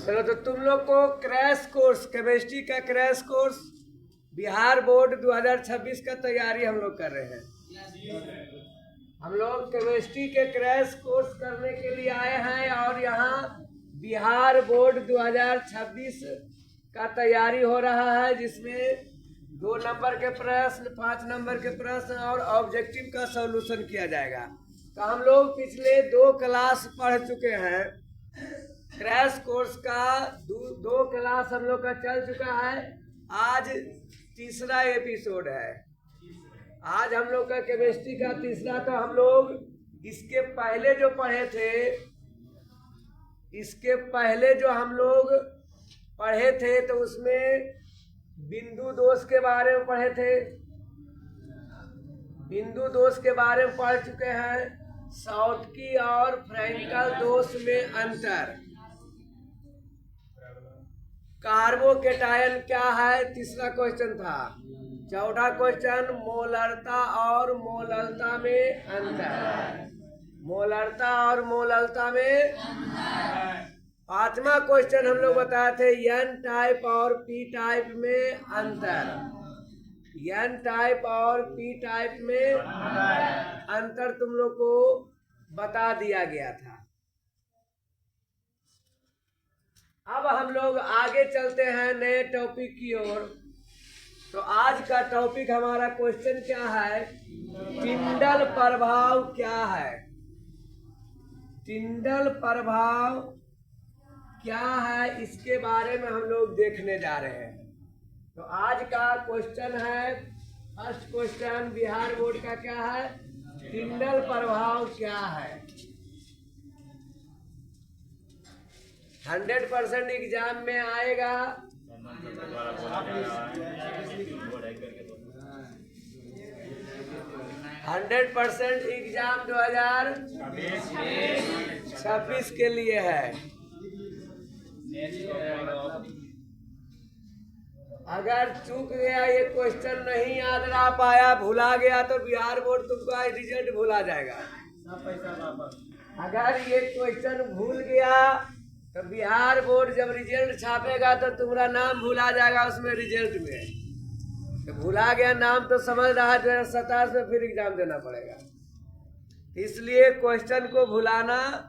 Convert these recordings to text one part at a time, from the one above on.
चलो तो तुम लोग को क्रैश कोर्स केमिस्ट्री का क्रैश कोर्स बिहार बोर्ड 2026 का तैयारी हम लोग कर रहे हैं। हम लोग केमिस्ट्री के क्रैश कोर्स करने के लिए आए हैं और यहाँ बिहार बोर्ड 2026 का तैयारी हो रहा है, जिसमें 2 नंबर के प्रश्न, 5 नंबर के प्रश्न और ऑब्जेक्टिव का सॉल्यूशन किया जाएगा। तो हम लोग पिछले 2 क्लास पढ़ चुके हैं। क्रैश कोर्स का 2 क्लास हम लोग का चल चुका है। आज तीसरा एपिसोड है। आज हम लोग का केमिस्ट्री का तीसरा। तो हम लोग इसके पहले जो पढ़े थे तो उसमें बिंदु दोष के बारे में पढ़े थे। बिंदु दोष के बारे में पढ़ चुके हैं। शॉटकी और फ्रैंकल दोष में अंतर, कार्बोकेटायन क्या है, तीसरा क्वेश्चन था। चौथा क्वेश्चन मोलरता और मोललता में अंतर, मोलरता और मोललता में। पांचवा क्वेश्चन हम लोग बताए थे एन टाइप और पी टाइप में अंतर, एन टाइप और पी टाइप में अंतर तुम लोग को बता दिया गया था। अब हम लोग आगे चलते हैं नए टॉपिक की ओर। तो आज का टॉपिक हमारा क्वेश्चन क्या है, टिंडल प्रभाव क्या है। टिंडल प्रभाव क्या है, इसके बारे में हम लोग देखने जा रहे हैं। तो आज का क्वेश्चन है, फर्स्ट क्वेश्चन बिहार बोर्ड का क्या है, टिंडल प्रभाव क्या है। 100% एग्जाम में आएगा। 100% एग्जाम 2026 के लिए है। अगर चूक गया, ये क्वेश्चन नहीं याद रह पाया, भुला गया, तो बिहार बोर्ड तुमको रिजल्ट भुला जाएगा। अगर ये क्वेश्चन भूल गया तो बिहार बोर्ड जब रिजल्ट छापेगा तो तुम्हारा नाम भुला जाएगा उसमें, रिजल्ट में। तो भुला गया नाम तो समझ रहा है 2027 में फिर एग्जाम देना पड़ेगा। इसलिए क्वेश्चन को भुलाना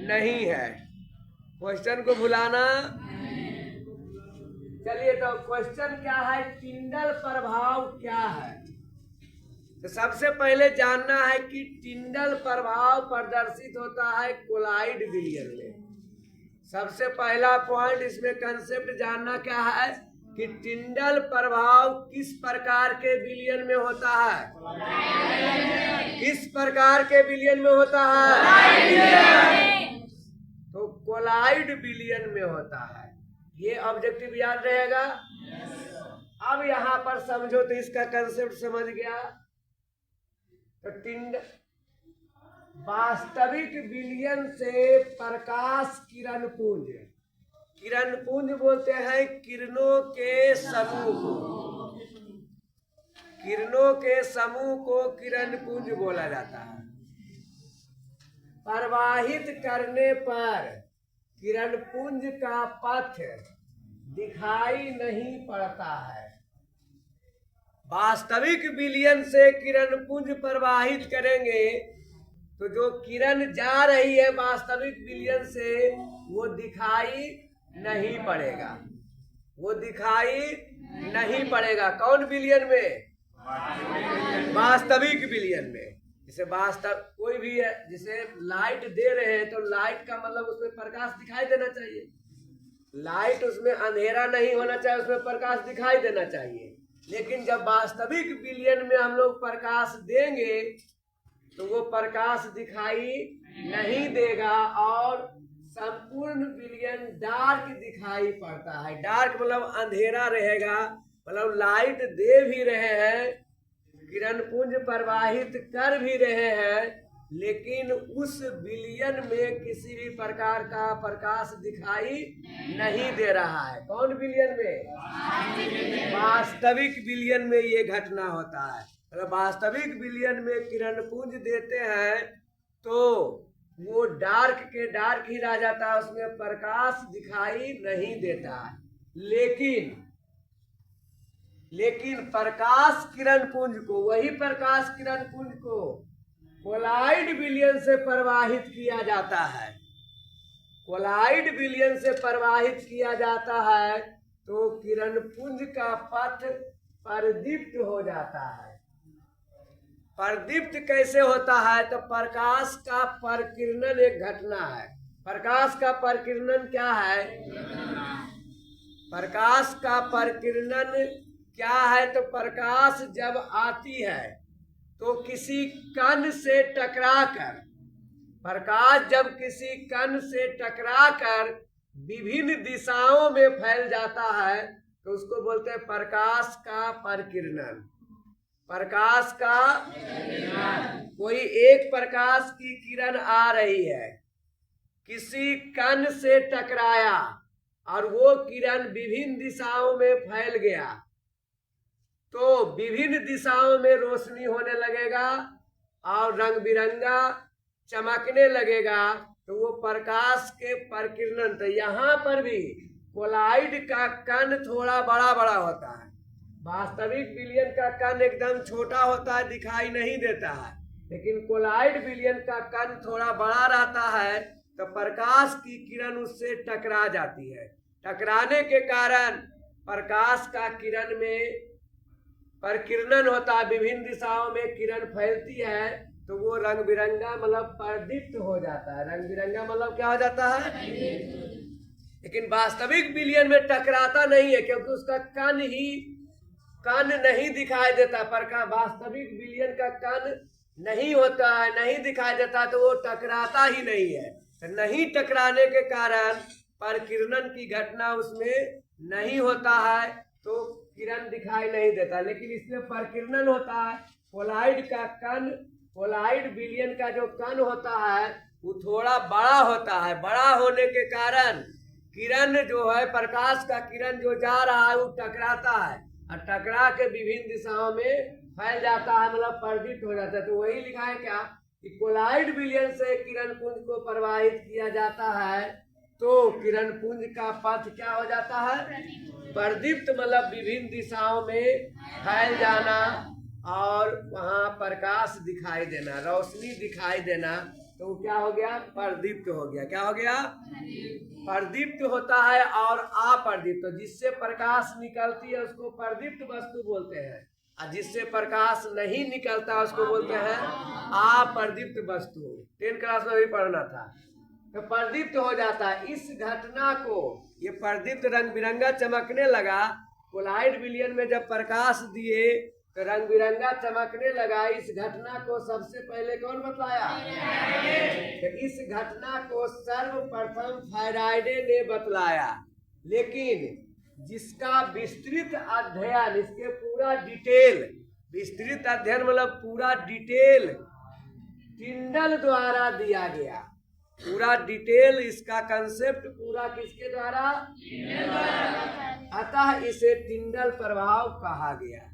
नहीं है, क्वेश्चन को भुलाना। चलिए, तो क्वेश्चन क्या है, टिंडल प्रभाव क्या है। तो सबसे पहले जानना है कि टिंडल प्रभाव प्रदर्शित होता है कोलाइड विलयन में। सबसे पहला पॉइंट इसमें कंसेप्ट जानना क्या है कि टिंडल प्रभाव किस प्रकार के विलयन में होता है, किस प्रकार के विलयन में होता है। तो कोलाइड विलयन में होता है। ये ऑब्जेक्टिव याद रहेगा। अब यहाँ पर समझो तो इसका कंसेप्ट समझ गया। तो वास्तविक विलयन से प्रकाश किरण पुंज, किरण पुंज बोलते हैं किरणों के समूह को, किरणों के समूह को किरण पुंज बोला जाता है। प्रवाहित करने पर किरण पुंज का पथ दिखाई नहीं पड़ता है। वास्तविक विलयन से किरण पुंज प्रवाहित करेंगे तो जो किरण जा रही है वास्तविक विलयन से वो दिखाई नहीं पड़ेगा, वो दिखाई नहीं पड़ेगा। कौन विलयन में, वास्तविक विलयन में। जैसे वास्तव कोई भी है, जैसे लाइट दे रहे हैं तो लाइट का मतलब उसमें प्रकाश दिखाई देना चाहिए। लाइट उसमें अंधेरा नहीं होना चाहिए, उसमें प्रकाश दिखाई देना चाहिए। लेकिन जब वास्तविक विलयन में हम लोग प्रकाश देंगे तो वो प्रकाश दिखाई नहीं देगा और संपूर्ण विलयन डार्क दिखाई पड़ता है। डार्क मतलब अंधेरा रहेगा, मतलब लाइट दे भी रहे हैं, किरण पुंज प्रवाहित कर भी रहे हैं, लेकिन उस विलयन में किसी भी प्रकार का प्रकाश दिखाई नहीं दे रहा है। कौन विलयन में, वास्तविक विलयन में ये घटना होता है। अगर वास्तविक विलयन में किरण पुंज देते हैं तो वो डार्क के डार्क ही रह जाता है, उसमें प्रकाश दिखाई नहीं देता है। लेकिन प्रकाश किरण पुंज को, वही प्रकाश किरण पुंज को कोलाइड विलयन से प्रवाहित किया जाता है। कोलाइड विलयन से प्रवाहित किया जाता है तो किरण पुंज का पथ प्रदीप्त हो जाता है। प्रदीप्त कैसे होता है? तो प्रकाश का परिकिरणन एक घटना है। प्रकाश का परिकिरणन क्या है? प्रकाश का परिकिरणन क्या है? तो प्रकाश जब आती है तो किसी कण से टकराकर, प्रकाश जब किसी कण से टकराकर विभिन्न दिशाओं में फैल जाता है तो उसको बोलते हैं प्रकाश का परिकिरणन। प्रकाश का कोई एक प्रकाश की किरण आ रही है, किसी कण से टकराया और वो किरण विभिन्न दिशाओं में फैल गया तो विभिन्न दिशाओं में रोशनी होने लगेगा और रंग बिरंगा चमकने लगेगा, तो वो प्रकाश के परिकिरणन। तो यहाँ पर भी कोलाइड का कण थोड़ा बड़ा बड़ा होता है। वास्तविक विलयन का कण एकदम छोटा होता है, दिखाई नहीं देता है, लेकिन कोलाइड विलयन का कण थोड़ा बड़ा रहता है तो प्रकाश की किरण उससे टकरा जाती है। टकराने के कारण प्रकाश का किरण में परिकिरणन होता है, विभिन्न दिशाओं में किरण फैलती है तो वो रंग बिरंगा मतलब प्रदीप्त हो जाता है। रंग बिरंगा मतलब क्या हो जाता है? लेकिन वास्तविक विलयन में टकराता नहीं है क्योंकि उसका कण नहीं दिखाई देता। वास्तविक विलयन का कण नहीं होता है, नहीं दिखाई देता तो वो टकराता ही नहीं है। तो नहीं टकराने के कारण परिकिरणन की घटना उसमें नहीं होता है तो किरण दिखाई नहीं देता। लेकिन इसमें परिकिरणन होता है। कोलाइड का कण, कोलाइड विलयन का जो कण होता है वो थोड़ा बड़ा होता है। बड़ा होने के कारण किरण जो है, प्रकाश का किरण जो जा रहा है वो टकराता है और टकरा के विभिन्न दिशाओं में फैल जाता है, मतलब प्रदीप्त हो जाता है। तो वही लिखा है क्या कि कोलाइड विलयन से किरण पुंज को प्रवाहित किया जाता है तो किरण पुंज का पथ क्या हो जाता है? प्रदीप्त, मतलब विभिन्न दिशाओं में फैल जाना और वहाँ प्रकाश दिखाई देना, रोशनी दिखाई देना, तो क्या हो गया? प्रदीप्त हो गया। क्या हो गया? प्रदीप्त होता है। और अप्रदीप्त, जिससे प्रकाश निकलती है उसको प्रदीप्त वस्तु बोलते हैं और जिससे प्रकाश नहीं निकलता उसको बोलते हैं अप्रदीप्त वस्तु। 10 क्लास में भी पढ़ना था। तो प्रदीप्त हो जाता है। इस घटना को, ये प्रदीप्त रंग बिरंगा चमकने लगा, कोलाइड विलयन में जब प्रकाश दिए तो रंग बिरंगा चमकने लगा। इस घटना को सबसे पहले कौन बतलाया? तो इस घटना को सर्वप्रथम फैराडे ने बतलाया। लेकिन जिसका विस्तृत अध्ययन, इसके पूरा डिटेल, विस्तृत अध्ययन मतलब पूरा डिटेल टिंडल द्वारा दिया गया। पूरा डिटेल, इसका कंसेप्ट पूरा किसके द्वारा? अतः इसे टिंडल प्रभाव कहा गया।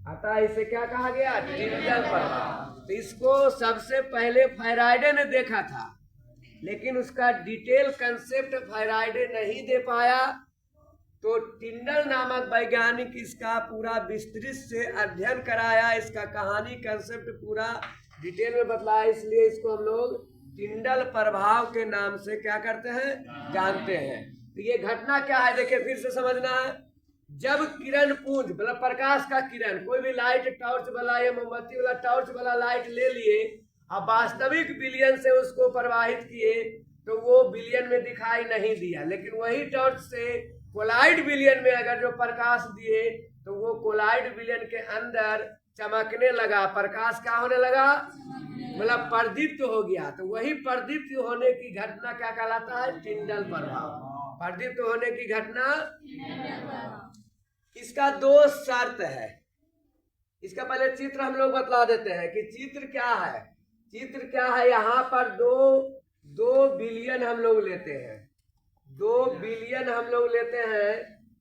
अतः इसे क्या कहा गया? टिंडल प्रभाव। तो इसको सबसे पहले फैराडे ने देखा था, लेकिन उसका डिटेल कंसेप्ट फैराडे नहीं दे पाया, तो टिंडल नामक वैज्ञानिक इसका पूरा विस्तृत से अध्ययन कराया, इसका कहानी कंसेप्ट पूरा डिटेल में बतलाया। इसलिए इसको हम लोग टिंडल प्रभाव के नाम से क्या करते हैं? जानते हैं। तो ये घटना क्या है देखिए, फिर से समझना है। जब किरण पुंज मतलब प्रकाश का किरण, कोई भी लाइट, टॉर्च वाला या मोमबत्ती वाला टॉर्च वाला लाइट ले लिए और वास्तविक विलयन से उसको प्रवाहित किए तो वो विलयन में दिखाई नहीं दिया। लेकिन वही टॉर्च से कोलाइड विलयन में अगर जो प्रकाश दिए तो वो कोलाइड विलयन के अंदर चमकने लगा, प्रकाश क्या होने लगा? मतलब प्रदीप्त हो गया। तो वही प्रदीप्त होने की घटना क्या कहलाता है? टिंडल प्रभाव। प्रदीप्त होने की घटना। इसका 2 शर्त है। इसका पहले चित्र हम लोग बतला देते हैं कि चित्र क्या है। चित्र क्या है? यहाँ पर दो बिलियन हम लोग लेते हैं। 2 बिलियन हम लोग लेते हैं।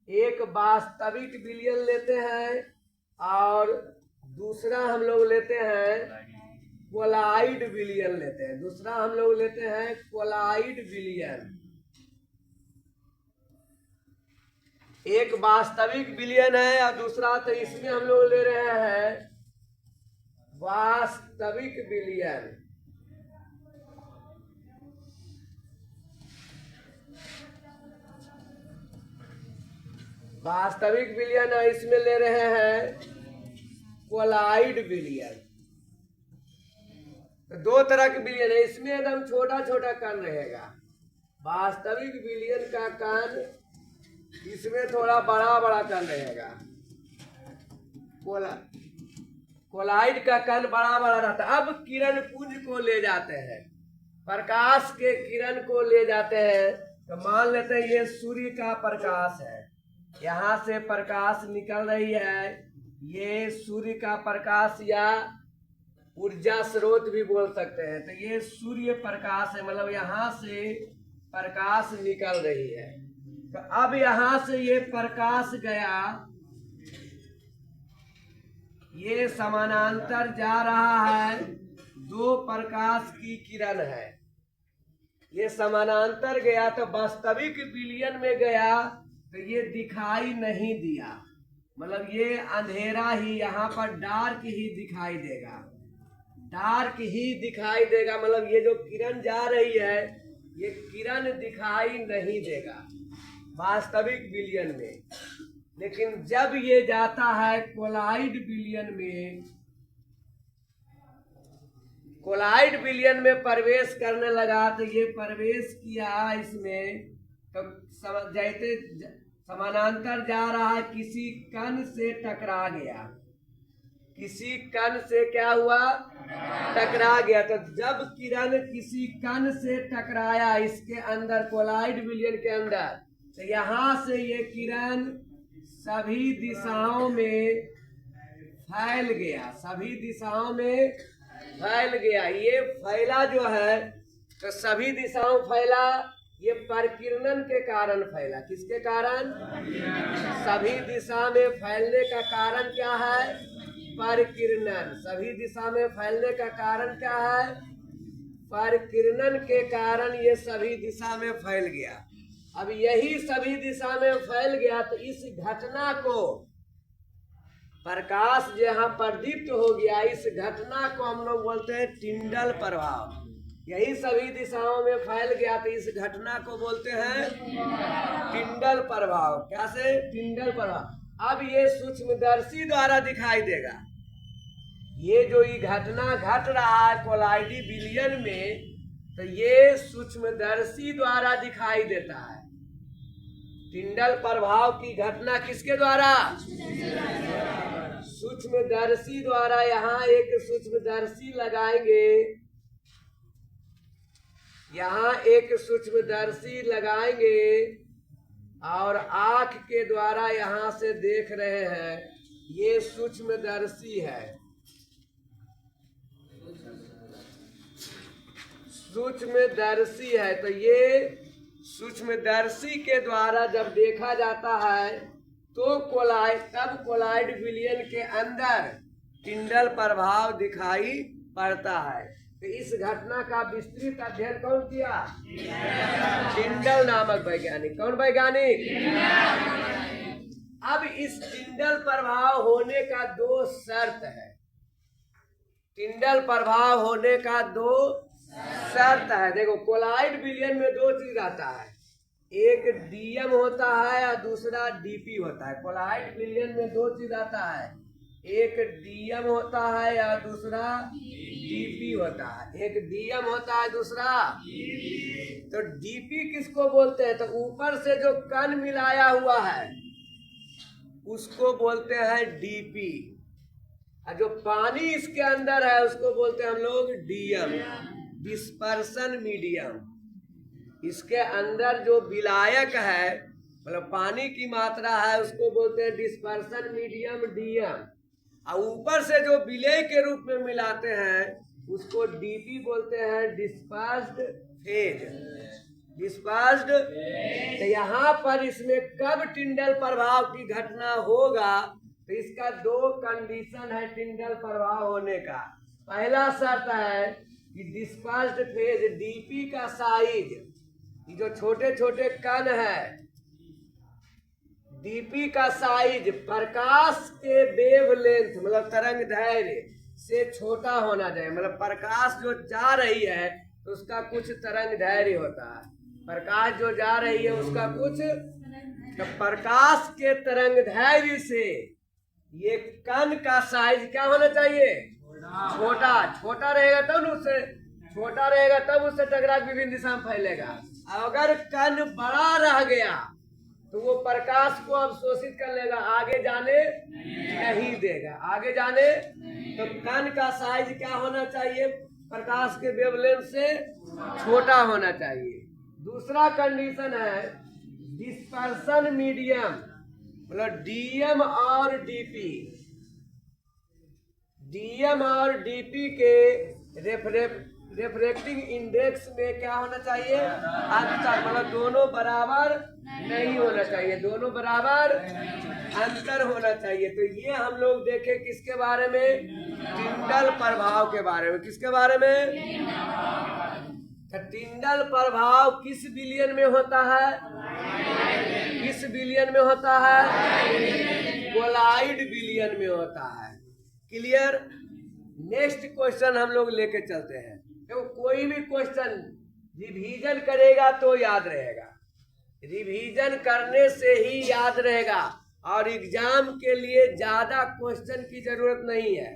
एक वास्तविक बिलियन लेते हैं और दूसरा हम लोग लेते हैं कोलाइड विलयन लेते हैं, दूसरा हम लोग लेते हैं कोलाइड विलयन। एक वास्तविक विलयन है और दूसरा, तो इसमें हम लोग ले रहे हैं वास्तविक विलयन। वास्तविक विलयन है, इसमें ले रहे हैं कोलाइड विलयन। तो दो तरह के विलयन है, इसमें एकदम छोटा छोटा कण रहेगा। वास्तविक विलयन का कण इसमें थोड़ा बड़ा बड़ा कण रहेगा। कोलाइड का कण बड़ा बड़ा रहता है। अब किरण पुंज को ले जाते हैं, प्रकाश के किरण को ले जाते हैं। तो मान लेते हैं ये सूर्य का प्रकाश है, यहाँ से प्रकाश निकल रही है, ये सूर्य का प्रकाश या ऊर्जा स्रोत भी बोल सकते हैं। तो ये सूर्य प्रकाश है, मतलब यहाँ से प्रकाश निकल रही है। तो अब यहाँ से ये प्रकाश गया, ये समानांतर जा रहा है, दो प्रकाश की किरण है, ये समानांतर गया। तो वास्तविक विलयन में गया तो ये दिखाई नहीं दिया, मतलब ये अंधेरा ही, यहाँ पर डार्क ही दिखाई देगा, डार्क ही दिखाई देगा। मतलब ये जो किरण जा रही है ये किरण दिखाई नहीं देगा वास्तविक विलयन में। लेकिन जब ये जाता है कोलाइड विलयन में, कोलाइड विलयन में प्रवेश करने लगा, तो ये प्रवेश किया इसमें, तो जैसे समानांतर जा रहा है, किसी कण से टकरा गया, किसी कण से क्या हुआ, टकरा गया। तो जब किरण किसी कण से टकराया इसके अंदर, कोलाइड विलयन के अंदर, तो यहाँ से ये किरण सभी दिशाओं में फैल गया, सभी दिशाओं में फैल गया। ये फैला जो है तो सभी दिशाओं फैला, ये परिकिरणन के कारण फैला। किसके कारण? सभी दिशा में फैलने का कारण क्या है? परिकिरणन। सभी दिशा में फैलने का कारण क्या है? परिकिरणन के कारण ये सभी दिशा में फैल गया। अब यही सभी दिशा में फैल गया तो इस घटना को, प्रकाश जहाँ प्रदीप्त हो गया, इस घटना को हम लोग बोलते हैं टिंडल प्रभाव। यही सभी दिशाओं में फैल गया तो इस घटना को बोलते हैं टिंडल प्रभाव। क्या से? टिंडल प्रभाव। अब ये सूक्ष्मदर्शी द्वारा दिखाई देगा। ये जो ये घटना घट रहा है कोलाइडी विलयन में, तो ये सूक्ष्मदर्शी द्वारा दिखाई देता है। टिंडल प्रभाव की घटना किसके द्वारा? सूक्ष्मदर्शी द्वारा। यहाँ एक सूक्ष्मदर्शी लगाएंगे, यहाँ एक सूक्ष्मदर्शी लगाएंगे और आँख के द्वारा यहाँ से देख रहे हैं, ये सूक्ष्मदर्शी है। सूक्ष्मदर्शी है, तो ये सूक्ष्मदर्शी के द्वारा जब देखा जाता है तो कोलाइड विलयन के अंदर टिंडल प्रभाव दिखाई पड़ता है। तो इस घटना का विस्तृत अध्ययन कौन किया? टिंडल नामक वैज्ञानिक। कौन वैज्ञानिक? अब इस टिंडल प्रभाव होने का दो शर्त है। टिंडल प्रभाव होने का दो शर्त है। देखो, कोलाइड विलयन में दो चीज आता है, एक डीएम होता है और दूसरा डीपी होता है। कोलाइड विलयन में दो चीज आता है, एक डीएम होता है और दूसरा डीपी होता है। एक डीएम होता है, दूसरा। तो डीपी किसको बोलते हैं? तो ऊपर से जो कण मिलाया हुआ है उसको बोलते हैं डीपी, और जो पानी इसके अंदर है उसको बोलते हैं हम लोग डीएम, डिस्पर्सन मीडियम। इसके अंदर जो विलायक है, मतलब पानी की मात्रा है, उसको बोलते हैं डिस्पर्सन मीडियम, डीएम। और ऊपर से जो विलेय के रूप में मिलाते हैं उसको डीपी बोलते हैं, डिस्पर्स्ड फेज। डिस्पर्स्ड। तो यहाँ पर इसमें कब टिंडल प्रभाव की घटना होगा? तो इसका दो कंडीशन है टिंडल प्रभाव होने का। पहला शर्त है कि डिस्पर्स्ड फेज डीपी का साइज, ये जो छोटे छोटे कण है, डीपी का साइज प्रकाश के वेवलेंथ मतलब तरंग दैर्घ्य से छोटा होना चाहिए। मतलब प्रकाश जो जा रही है तो उसका कुछ तरंग दैर्घ्य होता है, प्रकाश जो जा रही है उसका कुछ, तो प्रकाश के तरंग दैर्घ्य से ये कण का साइज क्या होना चाहिए? छोटा। छोटा रहेगा तब तो उससे, छोटा रहेगा तब उससे टकरा के विभिन्न दिशा में फैलेगा। अगर कण बड़ा रह गया तो वो प्रकाश को अवशोषित कर लेगा, आगे जाने नहीं देगा, आगे जाने। तो कण का साइज क्या होना चाहिए? प्रकाश के वेवलेंथ से छोटा होना चाहिए। दूसरा कंडीशन है डिस्पर्सन मीडियम, मतलब डीएम और डीपी, डीएम और डीपी के रेफ्रेक्टिंग इंडेक्स में क्या होना चाहिए? अंतर, मतलब दोनों बराबर नहीं होना चाहिए, दोनों बराबर अंतर होना चाहिए। तो ये हम लोग देखे किसके बारे में? टिंडल प्रभाव के बारे में। किसके बारे में? तो टिंडल प्रभाव किस बिलियन में होता है? किस बिलियन में होता है? कोलाइड बिलियन में होता है। क्लियर? नेक्स्ट क्वेश्चन हम लोग लेके चलते हैं। तो कोई भी क्वेश्चन रिवीजन करेगा तो याद रहेगा, रिवीजन करने से ही याद रहेगा, और एग्जाम के लिए ज्यादा क्वेश्चन की जरूरत नहीं है।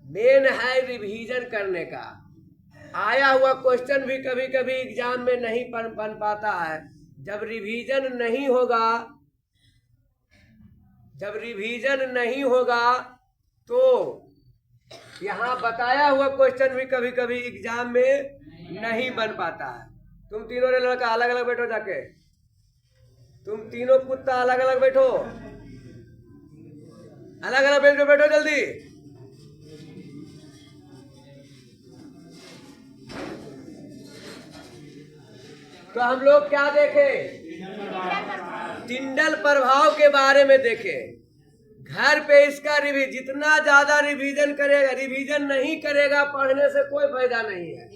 मेन है रिवीजन करने का। आया हुआ क्वेश्चन भी कभी कभी एग्जाम में नहीं बन पाता है। जब रिवीजन नहीं होगा, जब रिवीजन नहीं होगा तो यहाँ बताया हुआ क्वेश्चन भी कभी कभी एग्जाम में नहीं बन पाता है। तुम तीनों ने लड़का अलग अलग बैठो, जाके तुम तीनों कुत्ता अलग अलग बैठो, अलग अलग बेंच पे बैठो जल्दी। तो हम लोग क्या देखे? टिंडल प्रभाव के बारे में देखे। घर पे इसका जितना ज्यादा रिवीजन करेगा, रिवीजन नहीं करेगा पढ़ने से कोई फायदा नहीं है।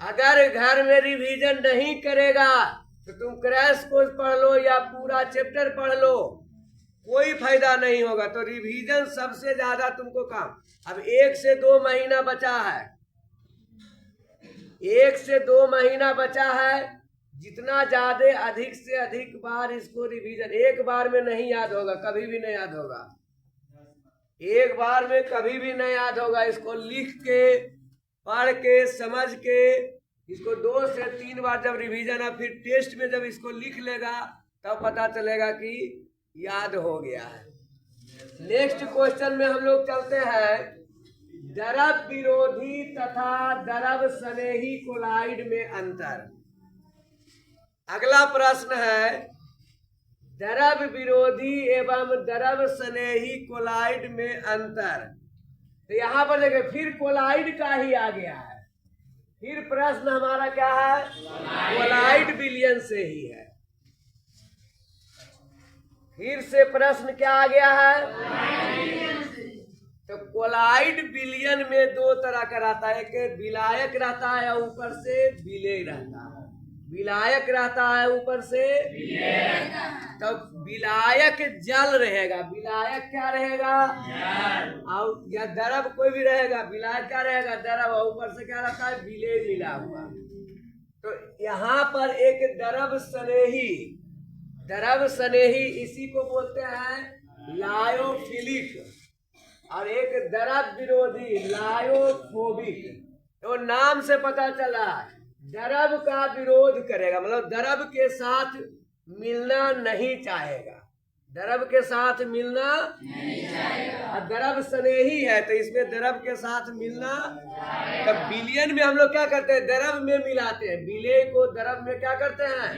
अगर घर में रिवीजन नहीं करेगा तो तुम क्रैश कोर्स पढ़ लो या पूरा चैप्टर पढ़ लो, कोई फायदा नहीं होगा। तो रिवीजन सबसे ज्यादा तुमको काम। अब 1 से 2 महीना बचा है, 1 से 2 महीना बचा है। जितना ज्यादा अधिक से अधिक बार इसको रिवीजन, एक बार में नहीं याद होगा, कभी भी नहीं याद होगा, एक बार में कभी भी नहीं याद होगा। इसको लिख के, पढ़ के, समझ के, इसको 2 से 3 बार जब रिवीजन है, फिर टेस्ट में जब इसको लिख लेगा तब पता चलेगा कि याद हो गया है। नेक्स्ट क्वेश्चन में हम लोग चलते हैं। द्रव विरोधी तथा द्रव स्नेही कोलाइड में अंतर। अगला प्रश्न है द्रव विरोधी एवं द्रव स्नेही कोलाइड में अंतर। तो यहाँ पर देखिए फिर कोलाइड का ही आ गया है। फिर प्रश्न हमारा क्या है? कोलाइड विलयन से ही है। फिर से प्रश्न क्या आ गया है? तो कोलाइड विलयन में 2 तरह का रहता है, एक विलायक रहता है और ऊपर से विलेय रहता है। विलायक रहता है ऊपर से, तो विलायक जल रहेगा, विलायक क्या रहेगा? और या द्रव कोई भी रहेगा, विलायक क्या रहेगा? द्रव, और ऊपर से क्या रहता है? विलेय मिला हुआ। तो यहाँ पर एक द्रव स्नेही, द्रव स्नेही इसी को बोलते हैं लायोफिलिक, और एक द्रव विरोधी लायोफोबिक। तो नाम से पता चला द्रव का विरोध करेगा, मतलब द्रव के साथ मिलना नहीं चाहेगा, द्रव के साथ मिलना नहीं चाहेगा। द्रव स्नेही है तो इसमें द्रव के साथ मिलना। तब विलयन में हम लोग क्या करते हैं? द्रव में मिलाते हैं, विलेय को द्रव में क्या करते हैं?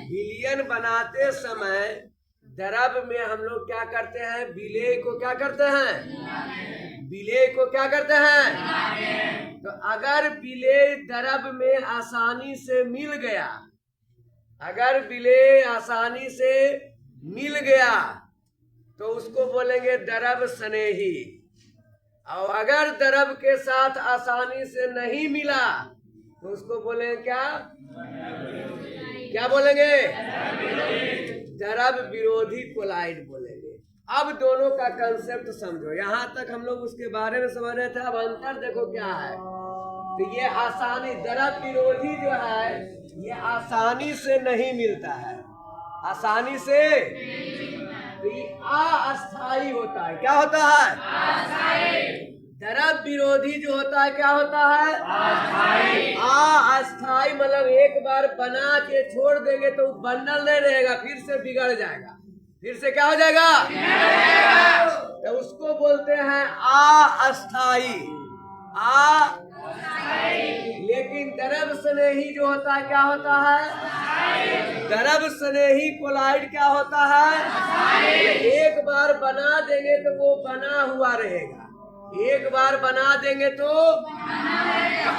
विलयन बनाते समय द्रव में हम लोग क्या करते हैं? विलेय को क्या करते हैं? विलेय को क्या करते हैं? तो अगर विलेय द्रव में आसानी से मिल गया, अगर विलेय आसानी से मिल गया तो उसको बोलेंगे द्रव स्नेही। और अगर द्रव के साथ आसानी से नहीं मिला तो उसको बोलेंगे क्या? क्या बोलेंगे? द्रव विरोधी कोलाइड बोलेंगे। अब दोनों का कंसेप्ट समझो। यहाँ तक हम लोग उसके बारे में समझ रहे थे, अब अंतर देखो क्या है। तो ये आसानी, द्रव विरोधी जो है ये आसानी से नहीं मिलता है, आसानी से। तो ये अस्थाई होता है। क्या होता है? द्रव विरोधी जो होता है क्या होता है? अस्थाई। मतलब एक बार बना के छोड़ देंगे तो बंडल नहीं रहेगा, फिर से बिगड़ जाएगा, फिर से क्या हो जाएगा? तो उसको बोलते हैं अस्थाई। लेकिन द्रव स्नेही जो होता है क्या होता है? द्रव स्नेही कोलाइड क्या होता है? एक बार बना देंगे तो वो बना हुआ रहेगा, एक बार बना देंगे तो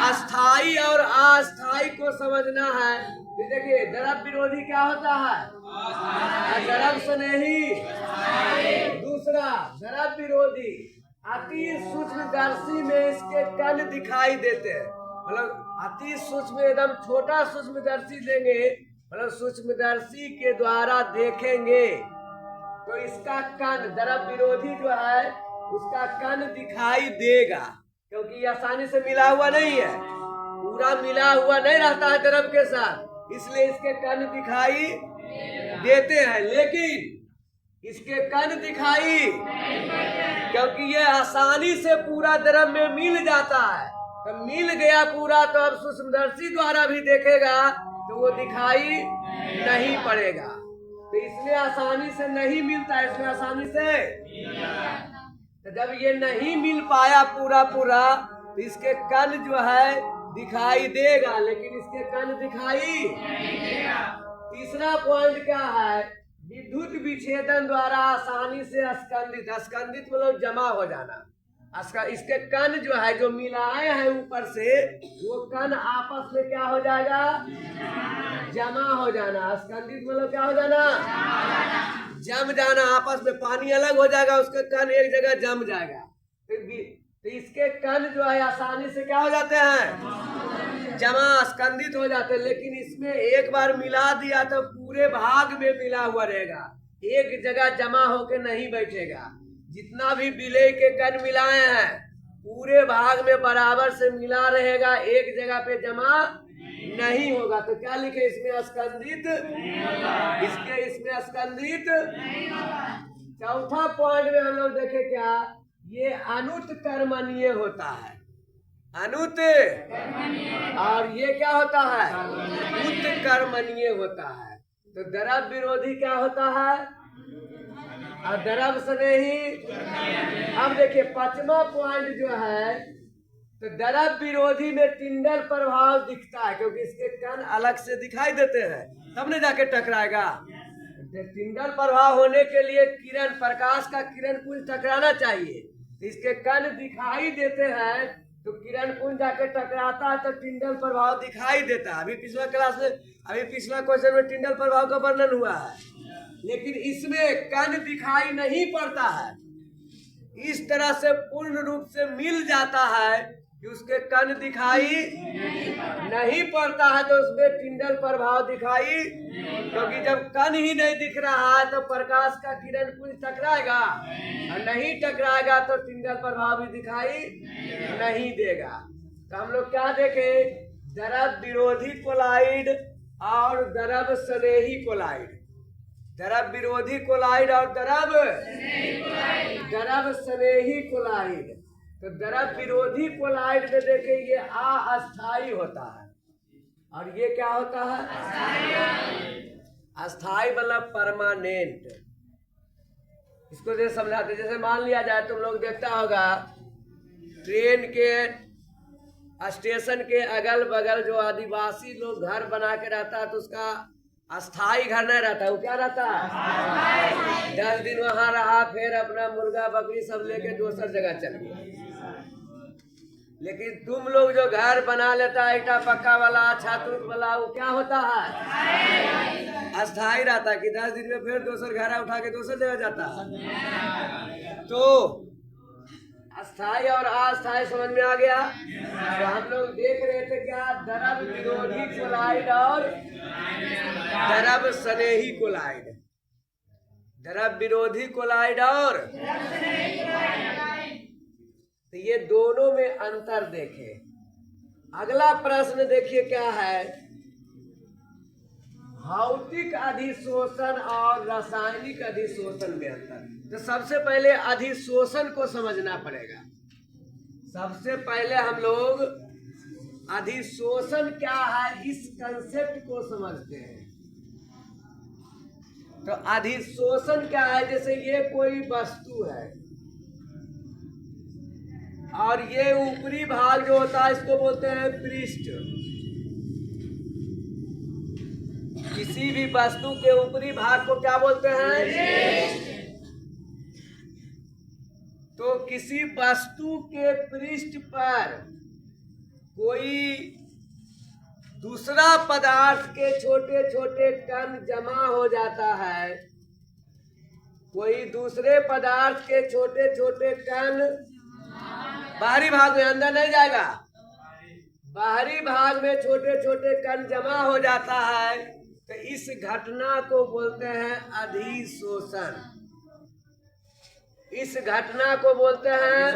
अस्थाई और अस्थाई को समझना है। देखिए द्रव विरोधी क्या होता है? द्रव स्नेही। दूसरा द्रव विरोधी अति सूक्ष्मदर्शी में इसके कण दिखाई देते हैं। मतलब अति सूक्ष्म, एकदम छोटा सूक्ष्मदर्शी लेंगे, मतलब सूक्ष्मदर्शी के द्वारा देखेंगे तो इसका कण, द्रव विरोधी जो है उसका कण दिखाई देगा, क्योंकि ये आसानी से मिला हुआ नहीं है, पूरा मिला हुआ नहीं रहता है द्रव के साथ, इसलिए इसके कण दिखाई देते हैं। लेकिन इसके कण दिखाई, क्योंकि ये आसानी से पूरा द्रव में मिल जाता है, तो मिल गया पूरा, तो अब सूक्ष्मदर्शी द्वारा भी देखेगा तो वो दिखाई नहीं पड़ेगा। तो इसमें आसानी से नहीं मिलता है, इसमें आसानी से। तो जब ये नहीं मिल पाया पूरा तो इसके कण जो है दिखाई देगा, लेकिन इसके कण दिखाई। तीसरा पॉइंट क्या है? विद्युत विच्छेदन द्वारा आसानी से स्कंदित। स्कंदित मतलब जमा हो जाना। इसके कण जो है जो मिलाए हैं ऊपर से, वो कण आपस में क्या हो जाएगा? जमा हो जाना। स्कंदित मतलब क्या हो जाना? जम जाना। आपस में पानी अलग हो जाएगा, उसके कण एक जगह जम जाएगा। तो इसके कण जो है आसानी से क्या हो जाते हैं? जमा, स्कंदित हो जाते हैं। लेकिन इसमें एक बार मिला दिया तो पूरे भाग में मिला हुआ रहेगा, एक जगह जमा होके नहीं बैठेगा। जितना भी विलेय के कण मिलाए हैं पूरे भाग में बराबर से मिला रहेगा, एक जगह पे जमा नहीं होगा। तो क्या लिखे इसमें? स्कंदित। इसमें स्कंदित। चौथा पॉइंट में हम लोग देखे क्या? ये अनुत्कर्मणीय होता है। अनुत और ये क्या होता है? उत्कर्मणीय होता है। तो द्रव विरोधी क्या होता है? और द्रव स्नेही। अब देखिए पांचवा पॉइंट जो है, तो द्रव विरोधी में टिंडल प्रभाव दिखता है, क्योंकि इसके कण अलग से दिखाई देते हैं, तब न जाके टकराएगा। टिंडल प्रभाव होने के लिए किरण, प्रकाश का किरण पुंज टकराना चाहिए। इसके कण दिखाई देते हैं तो किरण पुंज जाके टकराता है तो टिंडल प्रभाव दिखाई देता है। अभी पिछला क्लास में, अभी पिछला क्वेश्चन में टिंडल प्रभाव का वर्णन हुआ है, लेकिन इसमें कण दिखाई नहीं पड़ता है। इस तरह से पूर्ण रूप से मिल जाता है कि उसके कण दिखाई नहीं पड़ता है, तो उसमें टिंडल प्रभाव दिखाई, क्योंकि जब कण ही नहीं दिख रहा है तो प्रकाश का किरण पुंज टकराएगा, और नहीं टकराएगा तो टिंडल प्रभाव भी दिखाई नहीं देगा। तो हम लोग क्या देखे? द्रव विरोधी कोलाइड और द्रव स्नेही कोलाइड। द्रव विरोधी कोलाइड और द्रव स्नेही कोलाइड। तो द्रव विरोधी कोलाइड में देखें ये अस्थाई होता है, और ये क्या होता है? अस्थाई मतलब परमानेंट। इसको जैसे समझाते, जैसे मान लिया जाए, तुम लोग देखता होगा ट्रेन के स्टेशन के अगल बगल जो आदिवासी लोग घर बना के रहता है, तो उसका अस्थाई घर नहीं रहता, वो क्या रहता है? 10 दिन वहां रहा, फिर अपना मुर्गा बकरी सब लेके दूसर जगह चल गया। लेकिन तुम लोग जो घर बना लेता है ईटा पक्का वाला, छत वाला, वो क्या होता है? अस्थाई रहता है कि 10 दिन में फिर दूसर घर उठा के दूसर जगह जाता है। तो अस्थाई और अस्थाई समझ में आ गया। तो हम लोग देख रहे थे क्या, द्रव विरोधी कोलाइड और द्रव स्नेही कोलाइड, द्रव विरोधी कोलाइड और, तो ये दोनों में अंतर देखें। अगला प्रश्न देखिए क्या है, भौतिक अधिशोषण और रासायनिक अधिशोषण में अंतर। तो सबसे पहले अधिशोषण को समझना पड़ेगा। सबसे पहले हम लोग अधिशोषण क्या है इस कंसेप्ट को समझते हैं। तो अधिशोषण क्या है, जैसे ये कोई वस्तु है और ये ऊपरी भाग जो होता है इसको बोलते हैं पृष्ठ। किसी भी वस्तु के ऊपरी भाग को क्या बोलते हैं? तो किसी वस्तु के पृष्ठ पर कोई दूसरा पदार्थ के छोटे छोटे कण जमा हो जाता है, कोई दूसरे पदार्थ के छोटे छोटे कण बाहरी भाग में, अंदर नहीं जाएगा, बाहरी भाग में छोटे छोटे कण जमा हो जाता है, तो इस घटना को बोलते हैं अधिशोषण। इस घटना को बोलते हैं,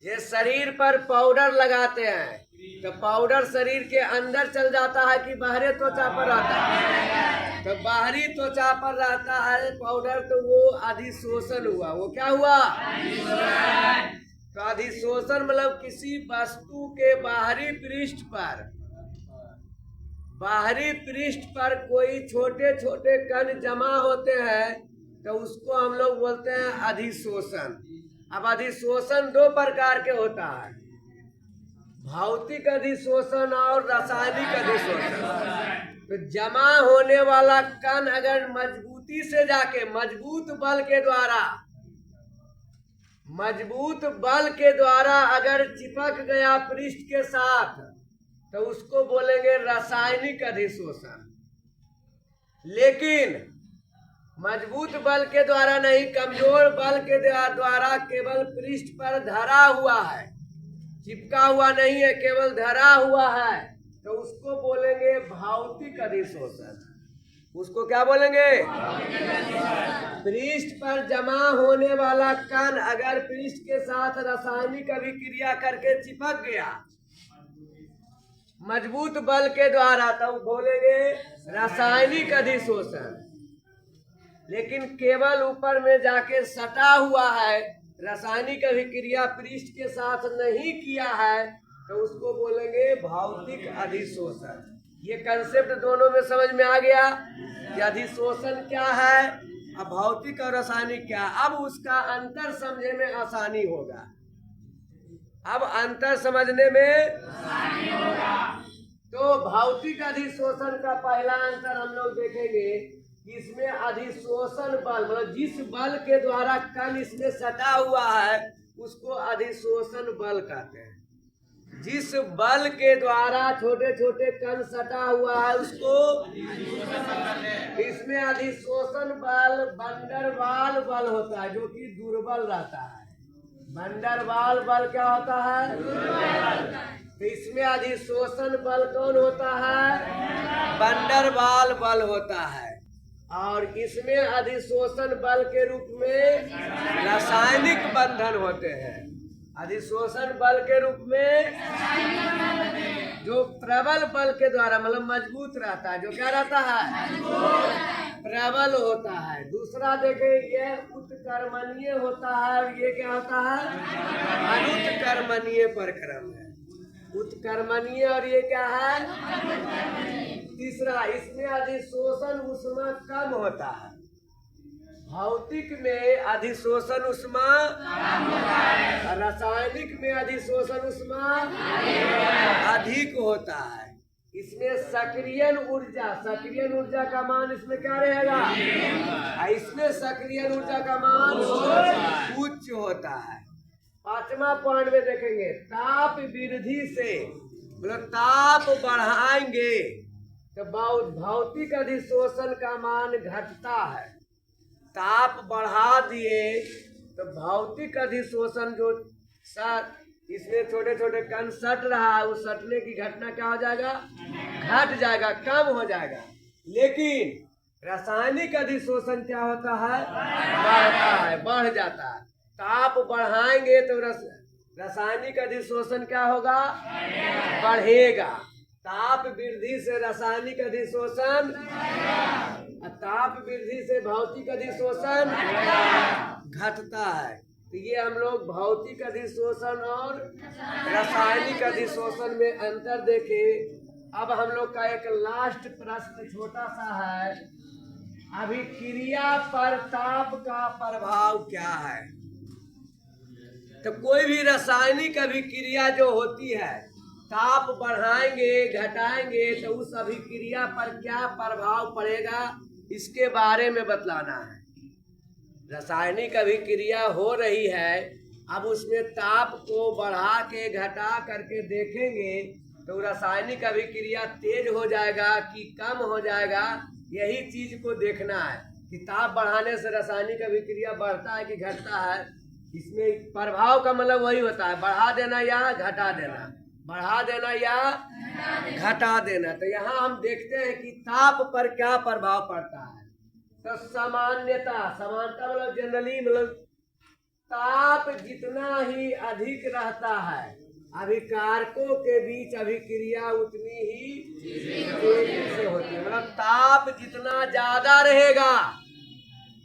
ये शरीर पर पाउडर लगाते हैं तो पाउडर शरीर के अंदर चल जाता है कि बाहरी त्वचा पर रहता है? तो बाहरी त्वचा पर रहता है पाउडर, तो वो अधिशोषण हुआ। वो क्या हुआ? तो अधिशोषण मतलब किसी वस्तु के बाहरी पृष्ठ पर कोई छोटे छोटे कण जमा होते हैं, तो उसको हम लोग बोलते हैं अधिशोषण। अब अधिशोषण दो प्रकार के होता है, भौतिक अधिशोषण और रासायनिक अधिशोषण। तो जमा होने वाला कण अगर मजबूती से जाके मजबूत बल के द्वारा अगर चिपक गया पृष्ठ के साथ, तो उसको बोलेंगे रासायनिक अधिशोषण। लेकिन मजबूत बल के द्वारा नहीं, कमजोर बल के द्वारा केवल पृष्ठ पर धरा हुआ है, चिपका हुआ नहीं है, केवल धरा हुआ है, तो उसको बोलेंगे भौतिक अधिशोषण। उसको क्या बोलेंगे? पृष्ठ पर जमा होने वाला कण अगर पृष्ठ के साथ रासायनिक अभिक्रिया करके चिपक गया मजबूत बल के द्वारा, तो बोलेंगे रासायनिक अधिशोषण। लेकिन केवल ऊपर में जाके सटा हुआ है, रासायनिक अभिक्रिया पृष्ठ के साथ नहीं किया है, तो उसको बोलेंगे भौतिक अधिशोषण। ये कंसेप्ट दोनों में समझ में आ गया कि अधिशोषण क्या है और भौतिक और रासायनिक क्या है। अब उसका अंतर समझने में आसानी होगा। अब अंतर समझने में तो भौतिक अधिशोषण का पहला अंतर हम लोग देखेंगे, इसमें अधिशोषण बल मतलब जिस बल के द्वारा कण इसमें सटा हुआ है उसको अधिशोषण बल कहते हैं। जिस बल के द्वारा छोटे छोटे कण सटा हुआ है उसको, इसमें अधिशोषण बल वंडरवाल बल होता है जो कि दुर्बल रहता है। वंडरवाल बल क्या होता है? तो इसमें अधिशोषण बल कौन होता है? वंडरवाल बल होता है। और इसमें अधिशोषण बल के रूप में रासायनिक बंधन होते हैं। अधिशोषण बल के रूप में जो प्रबल बल के द्वारा मतलब मजबूत रहता है, जो क्या रहता है? प्रबल होता है। दूसरा देखें, ये उत्कर्मणीय होता है और ये क्या होता है? अनुत्कर्मणीय परक्रम है। उत्कर्मणीय और ये क्या है? तीसरा, इसमें अधिशोषण ऊष्मा कम होता है। भौतिक में अधिशोषण ऊष्मा, रासायनिक में अधिशोषण ऊष्मा अधिक होता है। इसमें सक्रियण ऊर्जा का मान इसमें क्या रहेगा? इसमें सक्रियण ऊर्जा का मान उच्च होता है। पांचवा पॉइंट में देखेंगे, ताप वृद्धि से मतलब ताप बढ़ाएंगे तो भौतिक अधिशोषण का मान घटता है ताप बढ़ा दिए तो भौतिक अधिशोषण जो इसमें छोटे छोटे कण सट रहा है, उस सटने की घटना क्या हो जाएगा? घट जाएगा, कम हो जाएगा। लेकिन रासायनिक अधिशोषण क्या होता है? बढ़ता है, बढ़ जाता है। ताप बढ़ाएंगे तो रासायनिक अधिशोषण क्या होगा? बढ़ेगा। ताप वृद्धि से रासायनिक अधिशोषण, ताप वृद्धि से भौतिक अधिशोषण घटता है। तो ये हम लोग भौतिक अधिशोषण और रासायनिक अधिशोषण में अंतर देखे। अब हम लोग का एक लास्ट प्रश्न छोटा सा है, अभिक्रिया पर ताप का प्रभाव क्या है? तो कोई भी रासायनिक अभिक्रिया जो होती है, ताप बढ़ाएंगे घटाएंगे तो उस अभिक्रिया पर क्या प्रभाव पड़ेगा, इसके बारे में बतलाना है। रासायनिक अभिक्रिया हो रही है, अब उसमें ताप को बढ़ा के घटा करके देखेंगे तो रासायनिक अभिक्रिया तेज हो जाएगा कि कम हो जाएगा, यही चीज को देखना है कि ताप बढ़ाने से रासायनिक अभिक्रिया बढ़ता है कि घटता है। इसमें प्रभाव का मतलब वही होता है, बढ़ा देना या घटा देना, बढ़ा देना या घटा देना। तो यहाँ हम देखते हैं कि ताप पर क्या प्रभाव पड़ता है। तो समान्यता, समानता मतलब जनरली, मतलब ताप जितना ही अधिक रहता है अभिकारकों के बीच अभिक्रिया उतनी ही तेजी से होती है। मतलब ताप जितना ज्यादा रहेगा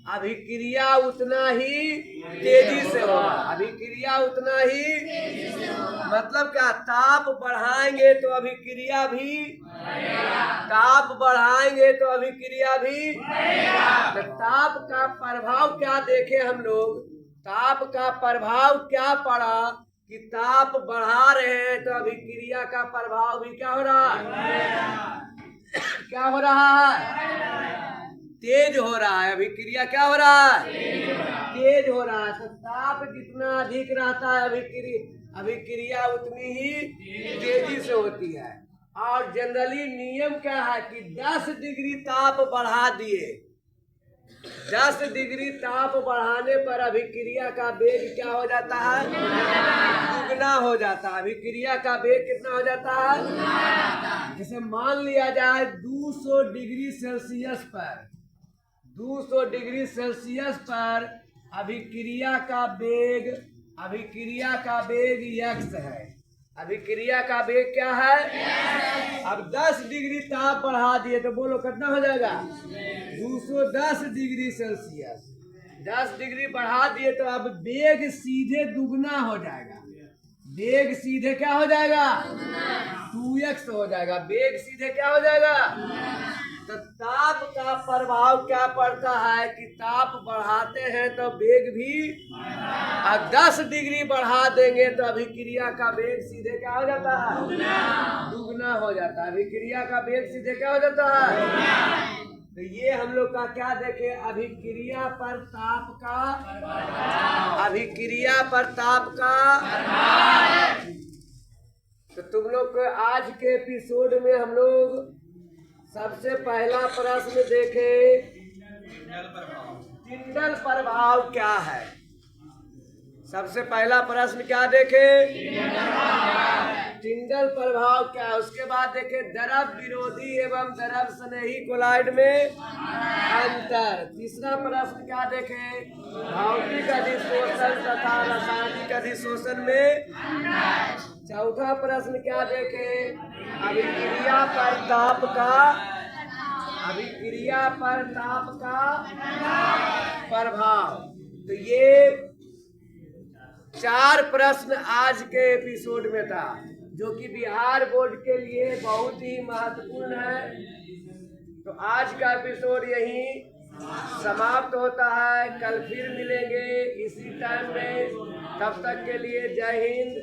अभिक्रिया उतना ही तेजी से होगा, अभिक्रिया उतना ही मतलब क्या? ताप बढ़ाएंगे तो अभिक्रिया भी, ताप बढ़ाएंगे तो अभिक्रिया भी। तो ताप का प्रभाव क्या देखे हम लोग? ताप का प्रभाव क्या पड़ा कि ताप बढ़ा रहे हैं तो अभिक्रिया का प्रभाव भी क्या हो रहा है? क्या हो रहा है? तेज हो रहा है। अभिक्रिया क्या हो रहा है? तेज हो रहा है। तो ताप जितना अधिक रहता है अभिक्रिया उतनी ही तेजी से होती है। और जनरली नियम क्या है कि 10 डिग्री ताप बढ़ा दिए, 10 डिग्री ताप बढ़ाने पर अभिक्रिया का वेग क्या हो जाता है? दुगना हो जाता है। अभिक्रिया का वेग कितना हो जाता है? जैसे मान लिया जाए 200 डिग्री सेल्सियस पर, 200 डिग्री सेल्सियस पर अभिक्रिया का वेग x है। अभिक्रिया का वेग क्या है? अब 10 डिग्री ताप बढ़ा दिए तो बोलो कितना हो जाएगा? 210 डिग्री सेल्सियस। 10 डिग्री बढ़ा दिए तो अब वेग सीधे दुगना हो जाएगा। वेग सीधे क्या हो जाएगा? 2x हो जाएगा। वेग सीधे क्या हो जाएगा? तो ताप का प्रभाव क्या पड़ता है कि ताप बढ़ाते हैं तो वेग भी, और 10 डिग्री बढ़ा देंगे तो अभिक्रिया का वेग सीधे क्या हो जाता है? दुगना हो जाता है। अभिक्रिया का वेग सीधे क्या हो जाता है? तो ये हम लोग का क्या देखे? अभिक्रिया पर ताप का, अभिक्रिया पर ताप का। तो तुम लोग को आज के एपिसोड में हम लोग सबसे पहला प्रश्न देखे, टिंडल प्रभाव क्या है? सबसे पहला प्रश्न क्या देखे? टिंडल प्रभाव क्या है। उसके बाद देखे द्रव विरोधी एवं द्रव स्नेही कोलाइड में अंतर। तीसरा प्रश्न क्या देखे? भौतिक अधिशोषण तथा रासायनिक अधिशोषण में। चौथा प्रश्न क्या देखे? अभिक्रिया पर ताप का, अभिक्रिया पर ताप का प्रभाव। तो ये 4 प्रश्न आज के एपिसोड में था, जो कि बिहार बोर्ड के लिए बहुत ही महत्वपूर्ण है। तो आज का एपिसोड यहीं समाप्त होता है। कल फिर मिलेंगे इसी टाइम में। तब तक के लिए जय हिंद।